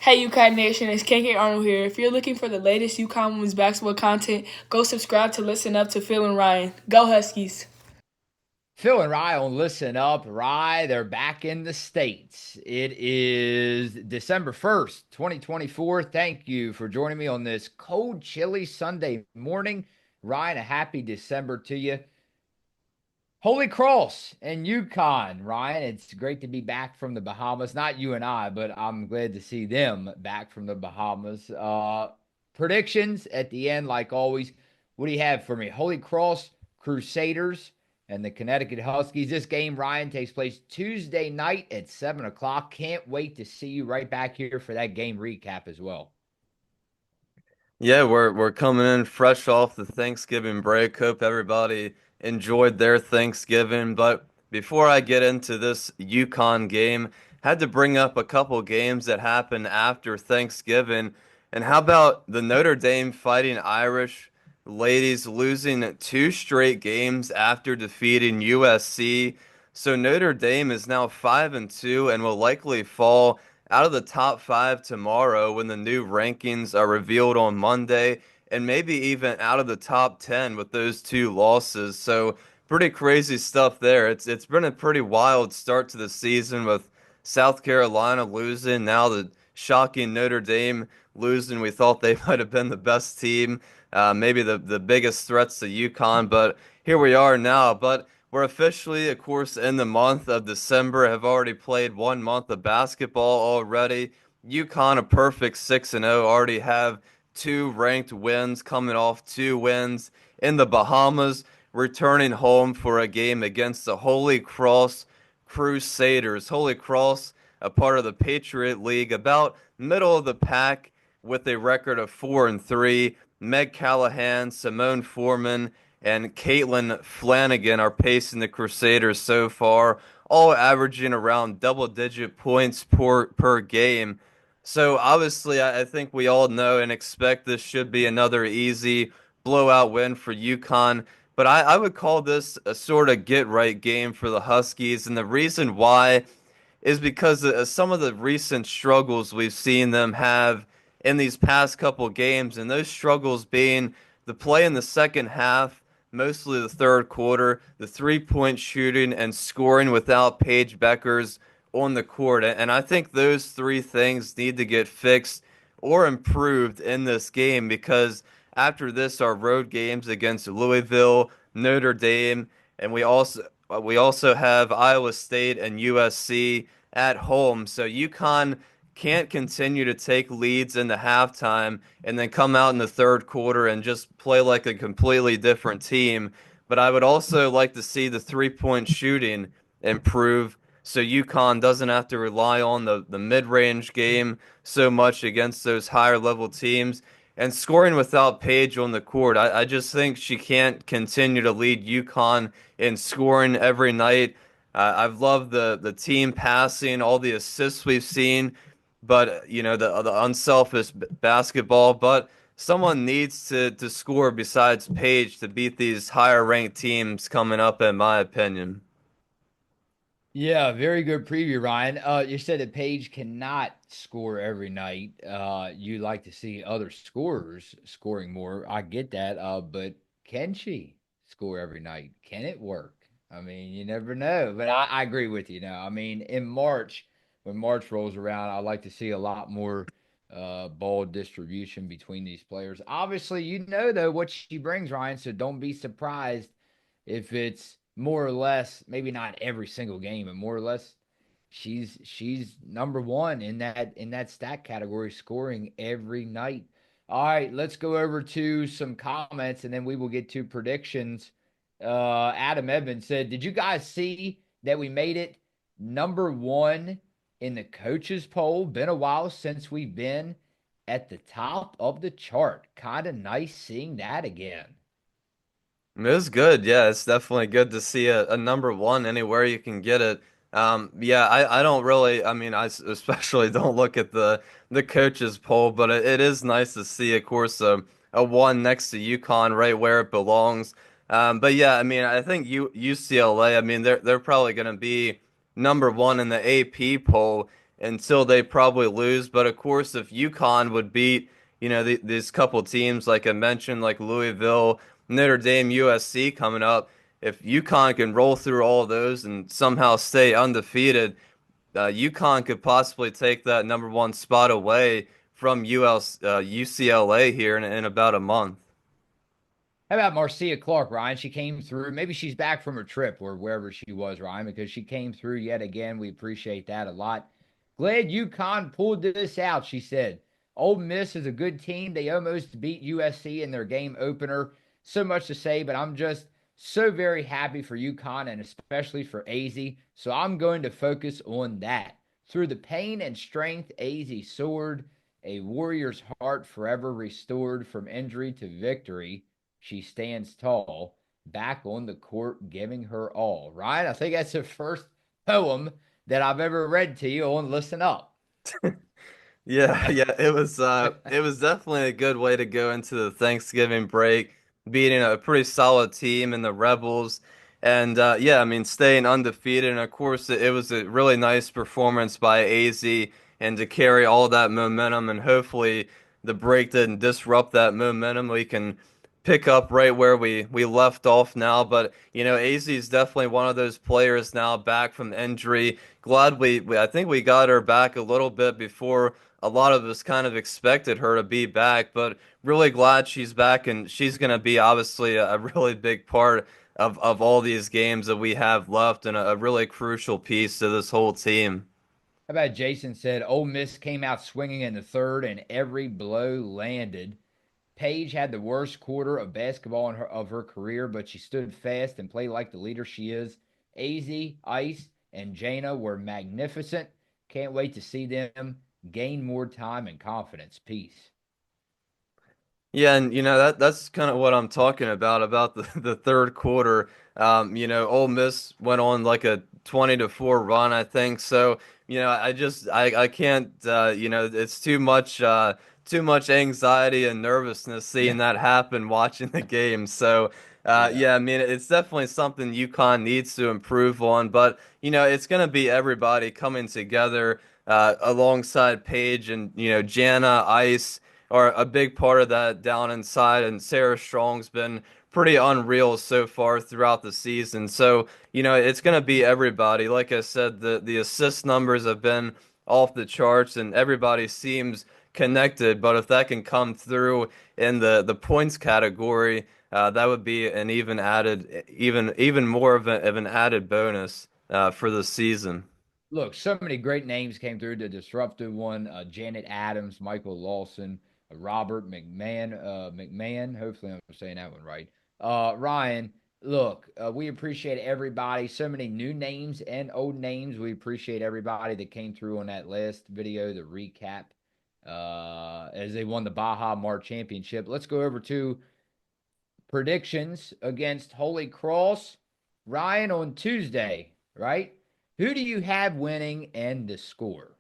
Hey UConn Nation, it's KK Arnold here. If you're looking for the latest UConn women's basketball content, go subscribe to Listen Up to Phil and Ryan. Go Huskies! Phil and Rye on Listen Up. Rye, they're back in the States. It is December 1st, 2024. Thank you for joining me on this cold, chilly Sunday morning. Ryan, a happy December to you. Holy Cross and Yukon, Ryan. It's great to be back from the Bahamas. Not you and I, but I'm glad to see them back from the Bahamas. Predictions at the end, like always. What do you have for me? Holy Cross Crusaders and the Connecticut Huskies. This game, Ryan, takes place Tuesday night at 7 o'clock. Can't wait to see you right back here for that game recap as well. Yeah, we're coming in fresh off the Thanksgiving break. Hope everybody enjoyed their Thanksgiving. But before I get into this UConn game, had to bring up a couple games that happened after Thanksgiving. And how about the Notre Dame Fighting Irish ladies losing two straight games after defeating USC? So Notre Dame is now 5-2 and will likely fall out of the top five tomorrow when the new rankings are revealed on Monday, and maybe even out of the top 10 with those two losses. So pretty crazy stuff there. It's been a pretty wild start to the season with South Carolina losing, now the shocking Notre Dame losing. We thought they might have been the best team, maybe the biggest threats to UConn, but here we are now. But we're officially, of course, in the month of December, have already played 1 month of basketball already. UConn, a perfect 6-0, already have two ranked wins, coming off two wins in the Bahamas, returning home for a game against the Holy Cross Crusaders. Holy Cross, a part of the Patriot League, about middle of the pack with a record of 4-3. Meg Callahan, Simone Foreman, and Caitlin Flanagan are pacing the Crusaders so far, all averaging around double-digit points per game. So obviously, I think we all know and expect this should be another easy blowout win for UConn. But I would call this a sort of get-right game for the Huskies, and the reason why is because of some of the recent struggles we've seen them have in these past couple games, and those struggles being the play in the second half, mostly the third quarter, the three-point shooting, and scoring without Paige Beckers on the court. And I think those three things need to get fixed or improved in this game because after this, our road games against Louisville, Notre Dame, and we also have Iowa State and USC at home. So UConn can't continue to take leads in the halftime and then come out in the third quarter and just play like a completely different team. But I would also like to see the three-point shooting improve so UConn doesn't have to rely on the mid-range game so much against those higher level teams. And scoring without Paige on the court, I just think she can't continue to lead UConn in scoring every night. I've loved the team passing, all the assists we've seen, but the unselfish basketball. But someone needs to score besides Paige to beat these higher ranked teams coming up, in my opinion. Yeah, very good preview, Ryan. You said that Paige cannot score every night. You like to see other scorers scoring more. I get that. But can she score every night? Can it work? I mean, you never know. But I agree with you now. I mean, in March, when March rolls around, I like to see a lot more ball distribution between these players. Obviously, you know though what she brings, Ryan. So don't be surprised if it's more or less, maybe not every single game, but more or less, she's number one in that stat category, scoring every night. All right, let's go over to some comments and then we will get to predictions. Adam Edmonds said, "Did you guys see that we made it number one in the coaches poll? Been a while since we've been at the top of the chart. Kind of nice seeing that again." It was good. Yeah, it's definitely good to see a number one anywhere you can get it. Yeah, I don't really, I mean, especially don't look at the coaches poll, but it is nice to see, of course, a one next to UConn right where it belongs. But yeah, I mean, I think UCLA, I mean, they're probably going to be number one in the AP poll. until they probably lose. But of course, if UConn would beat, these couple teams like I mentioned, like Louisville, Notre Dame, USC coming up, if UConn can roll through all of those and somehow stay undefeated, UConn could possibly take that number one spot away from UCLA here in about a month. How about Marcia Clark, Ryan? She came through. Maybe she's back from her trip or wherever she was, Ryan, because she came through yet again. We appreciate that a lot. Glad UConn pulled this out, she said. Ole Miss is a good team. They almost beat USC in their game opener. So much to say, but I'm just so very happy for UConn and especially for AZ. So I'm going to focus on that. Through the pain and strength, AZ soared, a warrior's heart forever restored from injury to victory. She stands tall, back on the court, giving her all. Ryan, I think that's the first poem that I've ever read to you on Listen Up. Yeah, yeah, it was definitely a good way to go into the Thanksgiving break, beating a pretty solid team in the Rebels, and yeah, I mean staying undefeated. And of course, it was a really nice performance by AZ, and to carry all that momentum, and hopefully the break didn't disrupt that momentum. We can pick up right where we left off now. But AZ is definitely one of those players now back from injury. Glad I think we got her back a little bit before a lot of us kind of expected her to be back, but really glad she's back, and she's going to be obviously a really big part of all these games that we have left, and a really crucial piece to this whole team. How about Jason said, Ole Miss came out swinging in the third and every blow landed. Paige had the worst quarter of basketball of her career, but she stood fast and played like the leader she is. AZ, Ice, and Jana were magnificent. Can't wait to see them gain more time and confidence. Peace. Yeah, and that's kind of what I'm talking about the the third quarter. Ole Miss went on like a 20-4 run, I think. So, I can't it's too much anxiety and nervousness seeing Yeah. that happen watching the game. So, Yeah. yeah, I mean it's definitely something UConn needs to improve on, but it's going to be everybody coming together alongside Paige and Jana, Ice are a big part of that down inside. And Sarah Strong's been pretty unreal so far throughout the season. So, it's going to be everybody. Like I said, the assist numbers have been off the charts and everybody seems connected. But if that can come through in the points category, that would be an even more of an added bonus for the season. Look, so many great names came through. The disruptive one, Janet Adams, Michael Lawson, Robert McMahon. Hopefully, I'm saying that one right. Ryan, look, we appreciate everybody. So many new names and old names. We appreciate everybody that came through on that last video, the recap, as they won the Baja Mart Championship. Let's go over to predictions against Holy Cross. Ryan, on Tuesday, right? Who do you have winning and the score?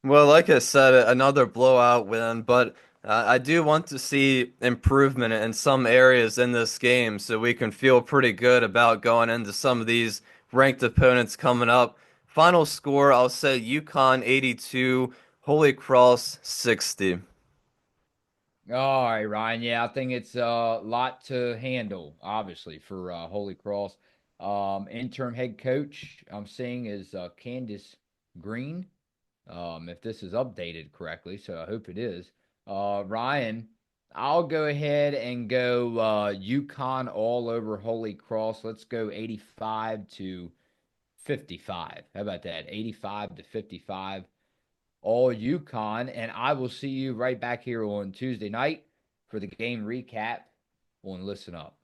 Well, like I said, another blowout win, but I do want to see improvement in some areas in this game so we can feel pretty good about going into some of these ranked opponents coming up. Final score, I'll say Yukon 82, Holy Cross 60. All right, Ryan. Yeah, I think it's a lot to handle, obviously, for Holy Cross. Interim head coach I'm seeing is Candace Green, if this is updated correctly, so I hope it is. Ryan, I'll go ahead and go UConn all over Holy Cross. Let's go 85 to 55. How about that? 85 to 55 all UConn. And I will see you right back here on Tuesday night for the game recap on Listen Up.